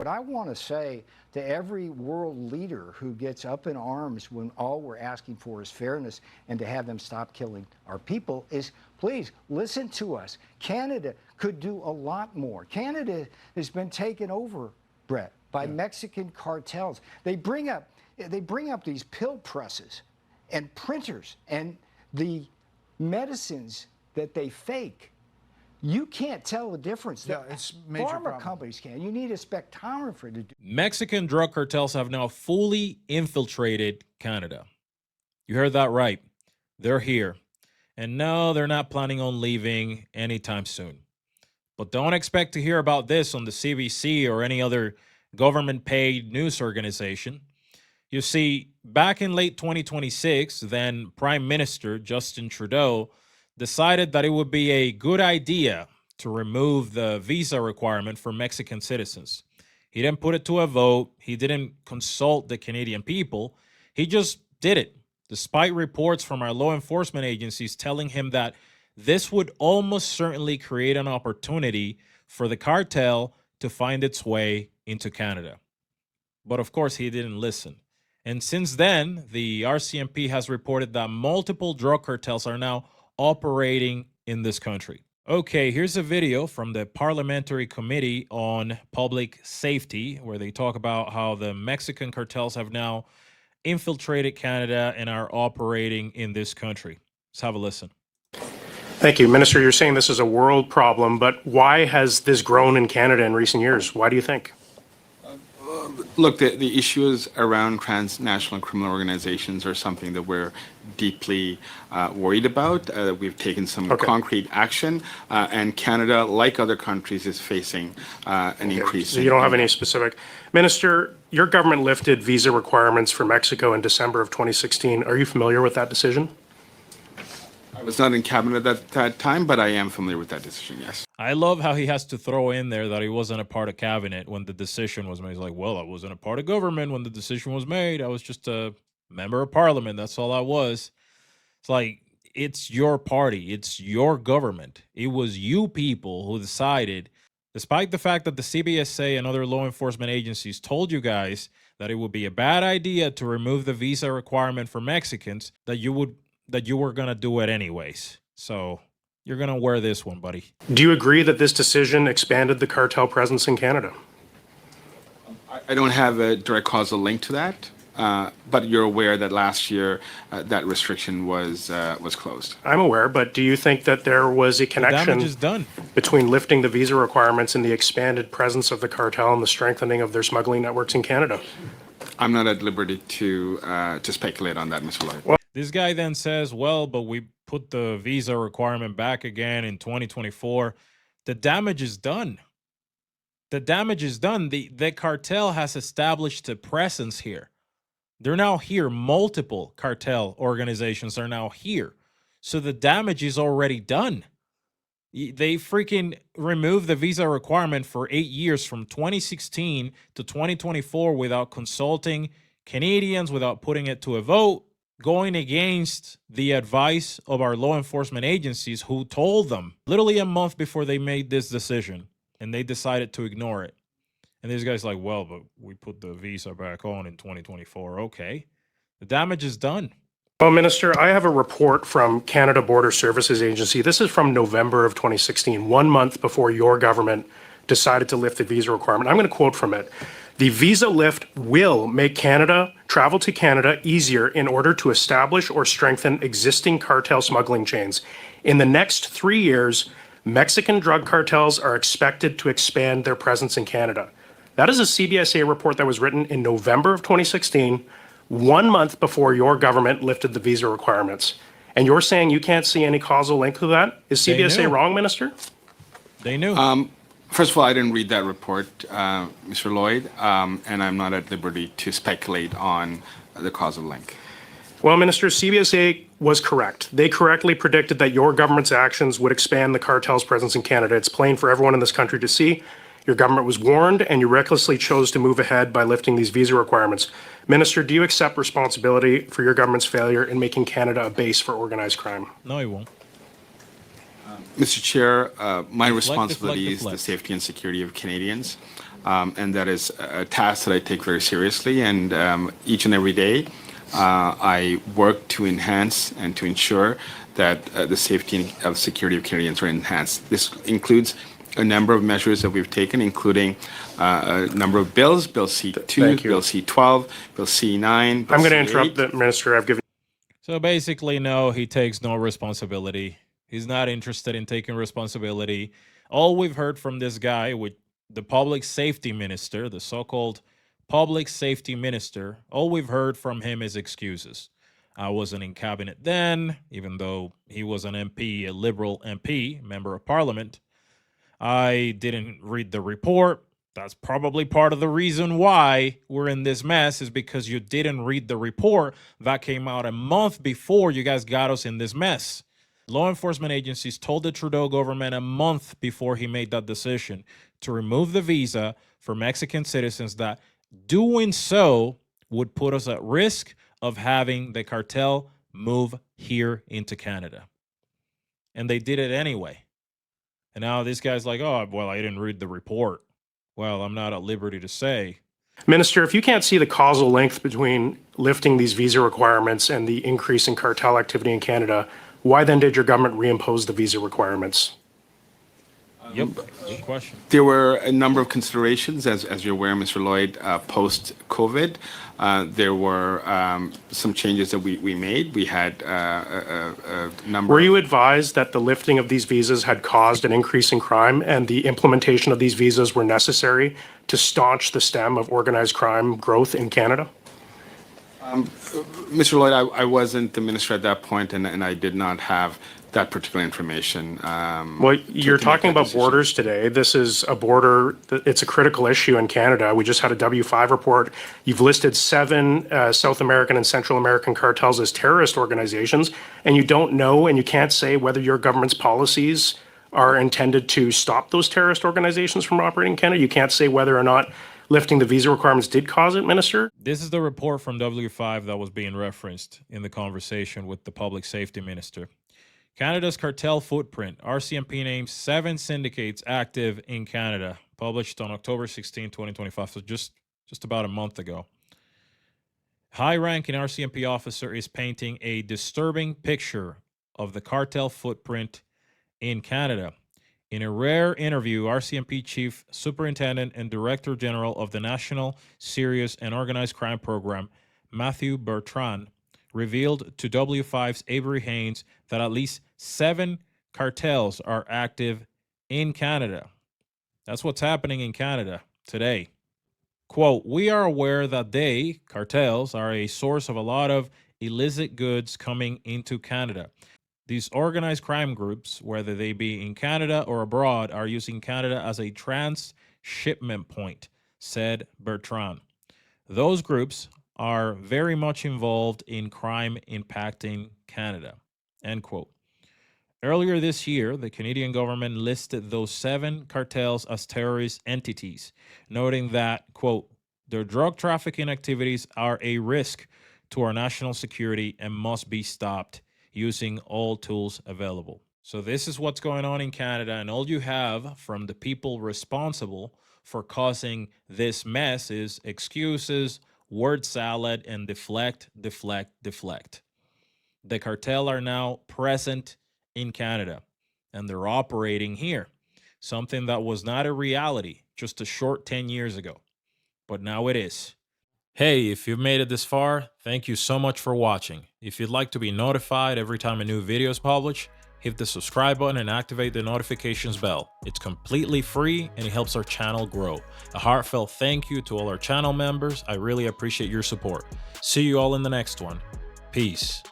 But I want to say to every world leader who gets up in arms when all we're asking for is fairness and to have them stop killing our people is, please listen to us. Canada could do a lot more. Canada has been taken over, Brett, by Mexican cartels. They bring up these pill presses and printers and the medicines that they fake. You can't tell the difference. Yeah, it's major Pharma companies can. You need a spectrometer to do. Mexican drug cartels have now fully infiltrated Canada. You heard that right. They're here. And no, they're not planning on leaving anytime soon. But don't expect to hear about this on the CBC or any other government-paid news organization. You see, back in late 2026, then Prime Minister Justin Trudeau decided that it would be a good idea to remove the visa requirement for Mexican citizens. He didn't put it to a vote. He didn't consult the Canadian people. He just did it, despite reports from our law enforcement agencies telling him that this would almost certainly create an opportunity for the cartel to find its way into Canada. But of course, he didn't listen. And since then, the RCMP has reported that multiple drug cartels are now operating in this country. Okay, here's a video from the Parliamentary Committee on Public Safety, where they talk about how the Mexican cartels have now infiltrated Canada and are operating in this country. Let's have a listen. Thank you. Minister, you're saying this is a world problem, but why has this grown in Canada in recent years? Why do you think? Look, the issues around transnational criminal organizations are something that we're deeply worried about. We've taken some concrete action, and Canada, like other countries, is facing an increase. So you don't have any specific. Minister, your government lifted visa requirements for Mexico in December of 2016. Are you familiar with that decision? I was not in cabinet at that time, but I am familiar with that decision, yes. I love how he has to throw in there that he wasn't a part of cabinet when the decision was made. He's like, well, I wasn't a part of government when the decision was made. I was just a member of parliament. That's all I was. It's like, it's your party. It's your government. It was you people who decided, despite the fact that the CBSA and other law enforcement agencies told you guys that it would be a bad idea to remove the visa requirement for Mexicans, that you were going to do it anyways. So you're going to wear this one, buddy. Do you agree that this decision expanded the cartel presence in Canada? I don't have a direct causal link to that, but you're aware that last year that restriction was closed. I'm aware, but do you think that there was a connection between lifting the visa requirements and the expanded presence of the cartel and the strengthening of their smuggling networks in Canada? I'm not at liberty to speculate on that, Mr. Lloyd. This guy then says, well, but we put the visa requirement back again in 2024. The damage is done. The damage is done. The cartel has established a presence here. They're now here. Multiple cartel organizations are now here. So the damage is already done. They freaking removed the visa requirement for 8 years from 2016 to 2024 without consulting Canadians, without putting it to a vote, going against the advice of our law enforcement agencies who told them literally a month before they made this decision, and they decided to ignore it. And these guys like, well, but we put the visa back on in 2024. Okay. The damage is done. Well, Minister, I have a report from Canada Border Services Agency. This is from November of 2016, 1 month before your government decided to lift the visa requirement. I'm going to quote from it. The visa lift will make travel to Canada easier in order to establish or strengthen existing cartel smuggling chains. In the next 3 years, Mexican drug cartels are expected to expand their presence in Canada. That is a CBSA report that was written in November of 2016, 1 month before your government lifted the visa requirements. And you're saying you can't see any causal link to that? Is CBSA wrong, Minister? They knew. First of all, I didn't read that report, Mr. Lloyd, and I'm not at liberty to speculate on the causal link. Well, Minister, CBSA was correct. They correctly predicted that your government's actions would expand the cartel's presence in Canada. It's plain for everyone in this country to see. Your government was warned, and you recklessly chose to move ahead by lifting these visa requirements. Minister, do you accept responsibility for your government's failure in making Canada a base for organized crime? No, he won't. Mr. Chair, my responsibility is the safety and security of Canadians. and that is a task that I take very seriously. And each and every day, I work to enhance and to ensure that the safety and security of Canadians are enhanced. This includes a number of measures that we've taken, including a number of bills, Bill C2, Bill C12, Bill C9, Bill I'm going to C8. interrupt the minister. I've given. So basically, no, he takes no responsibility. He's not interested in taking responsibility. All we've heard from this guy with the public safety minister, the so-called public safety minister, all we've heard from him is excuses. I wasn't in cabinet then, even though he was an MP, a Liberal MP, member of parliament. I didn't read the report. That's probably part of the reason why we're in this mess, is because you didn't read the report that came out a month before you guys got us in this mess. Law enforcement agencies told the Trudeau government a month before he made that decision to remove the visa for Mexican citizens, that doing so would put us at risk of having the cartel move here into Canada. And they did it anyway. And now this guy's like, oh, well, I didn't read the report. Well, I'm not at liberty to say. Minister, if you can't see the causal link between lifting these visa requirements and the increase in cartel activity in Canada, why then did your government reimpose the visa requirements? Yep, good question. There were a number of considerations, as you're aware, Mr. Lloyd, post-COVID. There were some changes that we made. We had a number. Were you advised that the lifting of these visas had caused an increase in crime and the implementation of these visas were necessary to staunch the stem of organized crime growth in Canada? Mr. Lloyd, I wasn't the minister at that point, and I did not have that particular information. Well, you're talking about borders today. This is a border, it's a critical issue in Canada. We just had a W5 report. You've listed 7 South American and Central American cartels as terrorist organizations, and you don't know and you can't say whether your government's policies are intended to stop those terrorist organizations from operating in Canada. You can't say whether or not lifting the visa requirements did cause it, Minister? This is the report from W5 that was being referenced in the conversation with the public safety minister. Canada's cartel footprint. RCMP names 7 syndicates active in Canada, published on October 16, 2025, so just about a month ago. High-ranking RCMP officer is painting a disturbing picture of the cartel footprint in Canada. In a rare interview, RCMP Chief Superintendent and Director General of the National Serious and Organized Crime Program, Matthew Bertrand, revealed to W5's Avery Haynes that at least 7 cartels are active in Canada. That's what's happening in Canada today. Quote, "We are aware that they, cartels, are a source of a lot of illicit goods coming into Canada. These organized crime groups, whether they be in Canada or abroad, are using Canada as a transshipment point," said Bertrand. "Those groups are very much involved in crime impacting Canada," end quote. Earlier this year, the Canadian government listed those 7 cartels as terrorist entities, noting that, quote, "their drug trafficking activities are a risk to our national security and must be stopped using all tools available." So this is what's going on in Canada, and all you have from the people responsible for causing this mess is excuses, word salad, and deflect, deflect, deflect. The cartel are now present in Canada, and they're operating here, something that was not a reality just a short 10 years ago, but now it is. Hey, if you've made it this far, thank you so much for watching. If you'd like to be notified every time a new video is published, hit the subscribe button and activate the notifications bell. It's completely free and it helps our channel grow. A heartfelt thank you to all our channel members. I really appreciate your support. See you all in the next one. Peace.